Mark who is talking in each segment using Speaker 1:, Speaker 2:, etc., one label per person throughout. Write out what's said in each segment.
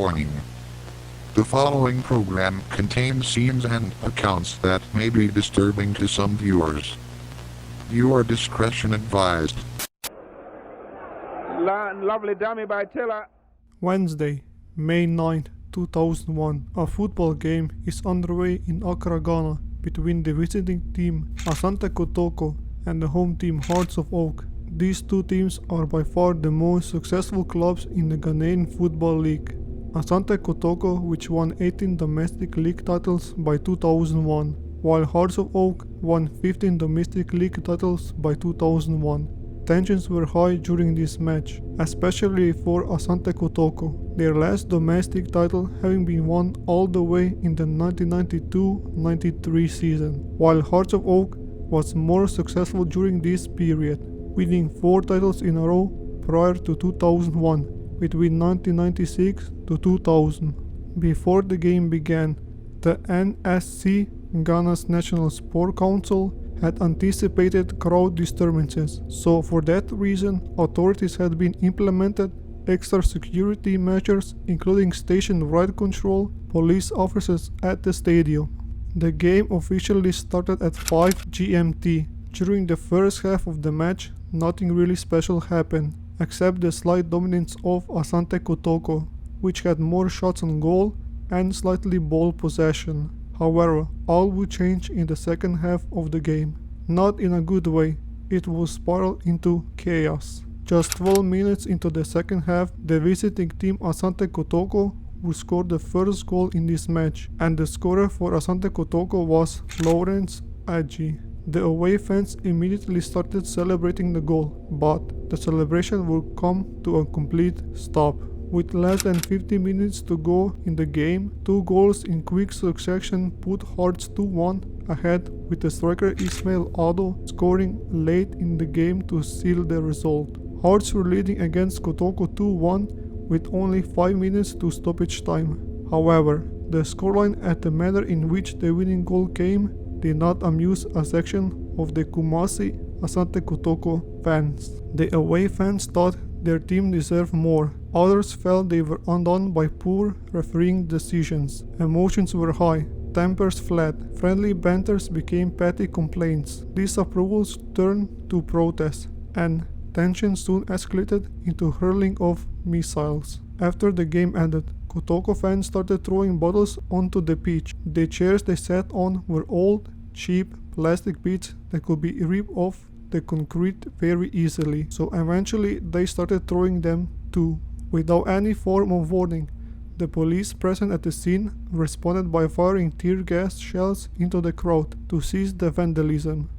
Speaker 1: Warning. The following program contains scenes and accounts that may be disturbing to some viewers. Viewer discretion advised.
Speaker 2: Lovely dummy by Taylor.
Speaker 3: Wednesday, May 9, 2001. A football game is underway in Accra, Ghana between the visiting team Asante Kotoko and the home team Hearts of Oak. These two teams are by far the most successful clubs in the Ghanaian Football League. Asante Kotoko, which won 18 domestic league titles by 2001, while Hearts of Oak won 15 domestic league titles by 2001. Tensions were high during this match, especially for Asante Kotoko, their last domestic title having been won all the way in the 1992-93 season, while Hearts of Oak was more successful during this period, winning 4 titles in a row prior to 2001, between 1996 to 2000. Before the game began, the NSC, Ghana's National Sport Council, had anticipated crowd disturbances, so for that reason authorities had been implemented extra security measures, including stationed riot control police officers at the stadium. The game officially started at 5 GMT. During the first half of the match, nothing really special happened, except the slight dominance of Asante Kotoko, which had more shots on goal and slightly ball possession. However, all would change in the second half of the game. Not in a good way, it would spiral into chaos. Just 12 minutes into the second half, the visiting team Asante Kotoko would score the first goal in this match, and the scorer for Asante Kotoko was Lawrence Aji. The away fans immediately started celebrating the goal, but the celebration would come to a complete stop. With less than 50 minutes to go in the game, 2 goals in quick succession put Hearts 2-1 ahead, with the striker Ismail Ado scoring late in the game to seal the result. Hearts were leading against Kotoko 2-1 with only 5 minutes to stoppage time. However, the scoreline and the manner in which the winning goal came did not amuse a section of the Kumasi Asante Kotoko fans. The away fans thought their team deserved more. Others felt they were undone by poor refereeing decisions. Emotions were high. Tempers fled. Friendly banters became petty complaints. Disapprovals turned to protests, and tension soon escalated into hurling of missiles. After the game ended, Kotoko fans started throwing bottles onto the pitch. The chairs they sat on were old, cheap plastic bits that could be ripped off the concrete very easily, so eventually they started throwing them too. Without any form of warning, the police present at the scene responded by firing tear gas shells into the crowd to cease the vandalism.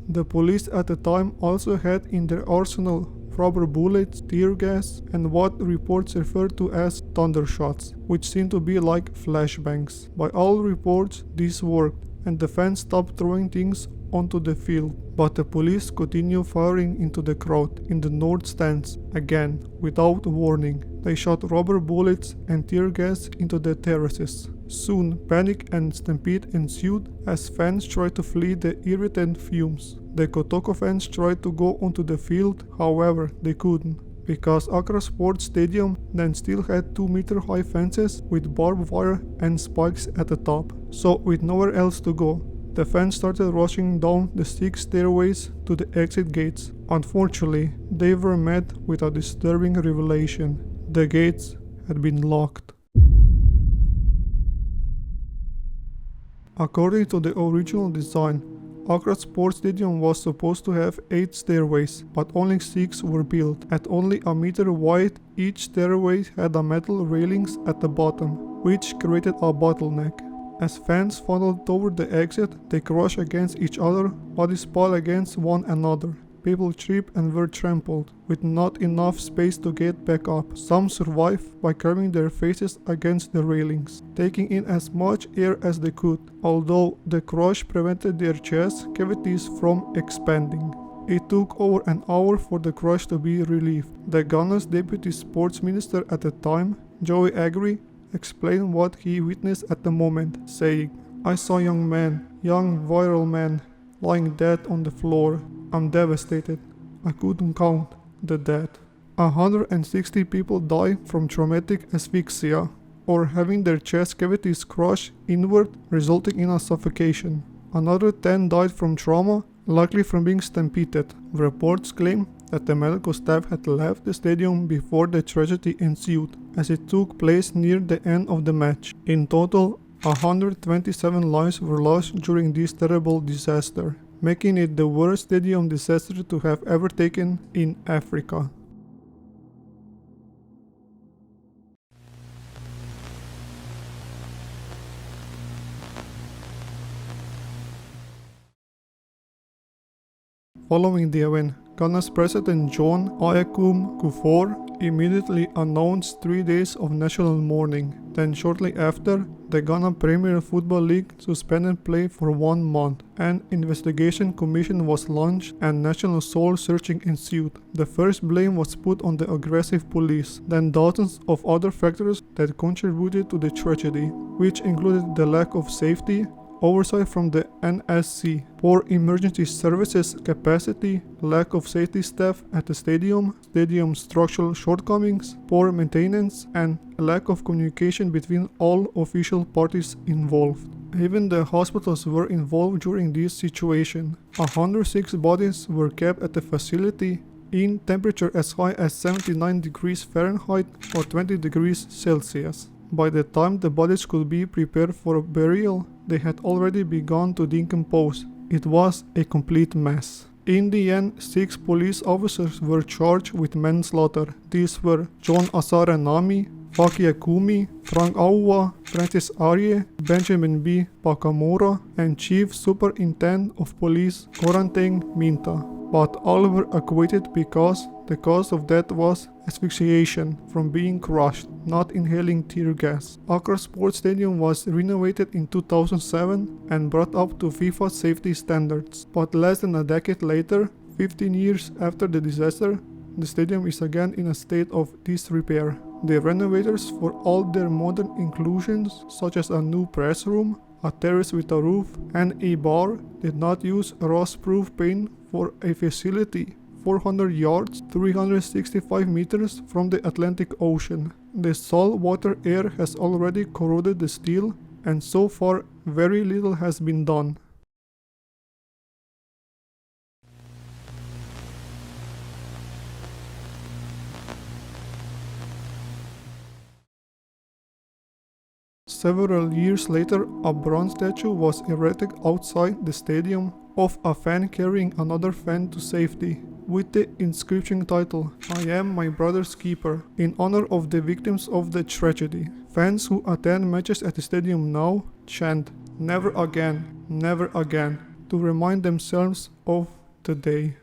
Speaker 3: The police at the time also had in their arsenal rubber bullets, tear gas, and what reports refer to as thunder shots, which seem to be like flashbangs. By all reports, this worked, and the fans stopped throwing things onto the field, but the police continued firing into the crowd in the north stands, again, without warning. They shot rubber bullets and tear gas into the terraces. Soon, panic and stampede ensued as fans tried to flee the irritant fumes. The Kotoko fans tried to go onto the field, however, they couldn't, because Accra Sports Stadium then still had 2-meter high fences with barbed wire and spikes at the top. So, with nowhere else to go, the fans started rushing down the 6 stairways to the exit gates. Unfortunately, they were met with a disturbing revelation. The gates had been locked. According to the original design, Accra Sports Stadium was supposed to have 8 stairways, but only 6 were built. At only a meter wide, each stairway had a metal railings at the bottom, which created a bottleneck. As fans funneled toward the exit, they crashed against each other, bodies piled against one another. People tripped and were trampled, with not enough space to get back up. Some survived by cramming their faces against the railings, taking in as much air as they could, although the crash prevented their chest cavities from expanding. It took over an hour for the crash to be relieved. The Ghana's deputy sports minister at the time, Joey Agri, explained what he witnessed at the moment, saying, "I saw young men young viral man lying dead on the floor. I'm devastated. I couldn't count the dead. 160 people die from traumatic asphyxia, or having their chest cavities crushed inward, resulting in a suffocation. Another 10 died from trauma, likely from being stampeded. Reports claim that the medical staff had left the stadium before the tragedy ensued, as it took place near the end of the match. In total, 127 lives were lost during this terrible disaster, making it the worst stadium disaster to have ever taken in Africa. Following the event, Ghana's President John Ayakum Kufuor immediately announced 3 days of national mourning. Then shortly after, the Ghana Premier Football League suspended play for 1 month. An investigation commission was launched and national soul searching ensued. The first blame was put on the aggressive police, then dozens of other factors that contributed to the tragedy, which included the lack of safety, oversight from the NSC, poor emergency services capacity, lack of safety staff at the stadium structural shortcomings, poor maintenance, and a lack of communication between all official parties involved. Even the hospitals were involved during this situation. 106 bodies were kept at the facility in temperature as high as 79 degrees Fahrenheit or 20 degrees Celsius. By the time the bodies could be prepared for burial, they had already begun to decompose. It was a complete mess. In the end, 6 police officers were charged with manslaughter. These were John Asare Nami, Faki Akumi, Frank Aua, Francis Arye, Benjamin B. Pakamura, and Chief Superintendent of Police Koranteng Minta. But all were acquitted because the cause of death was asphyxiation from being crushed, not inhaling tear gas. Accra Sports Stadium was renovated in 2007 and brought up to FIFA safety standards. But less than a decade later, 15 years after the disaster, the stadium is again in a state of disrepair. The renovators, for all their modern inclusions such as a new press room, a terrace with a roof, and a bar, did not use rust-proof paint for a facility 400 yards, 365 meters from the Atlantic Ocean. The saltwater air has already corroded the steel, and so far very little has been done. Several years later, a bronze statue was erected outside the stadium of a fan carrying another fan to safety, with the inscription title, "I am my brother's keeper," in honor of the victims of the tragedy. Fans who attend matches at the stadium now chant, never again," to remind themselves of the day.